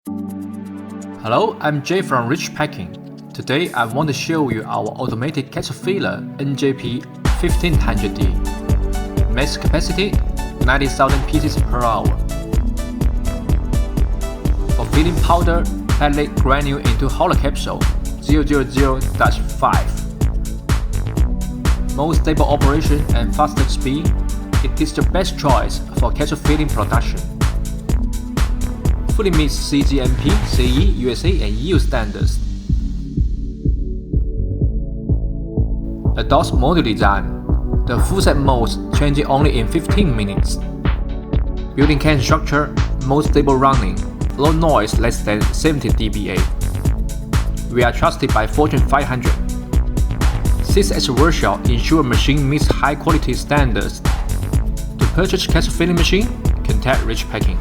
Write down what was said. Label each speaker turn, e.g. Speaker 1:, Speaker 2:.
Speaker 1: Hello, I'm Jay from Rich Packing. Today I want to show you our automated ketchup filler NJP-1500D. Max capacity 90,000 pieces per hour. For filling powder, pellet granule into hollow capsule 000-5. Most stable operation and faster speed, it is the best choice for ketchup filling production. Fully meets CGMP, CE, USA and EU standards. Adopts module design. The full set modes changing only in 15 minutes. Building can structure, most stable running, low noise less than 70 dBA. We are trusted by Fortune 500. 6S workshop ensure machine meets high quality standards. To purchase ketchup filling machine, contact Rich Packing.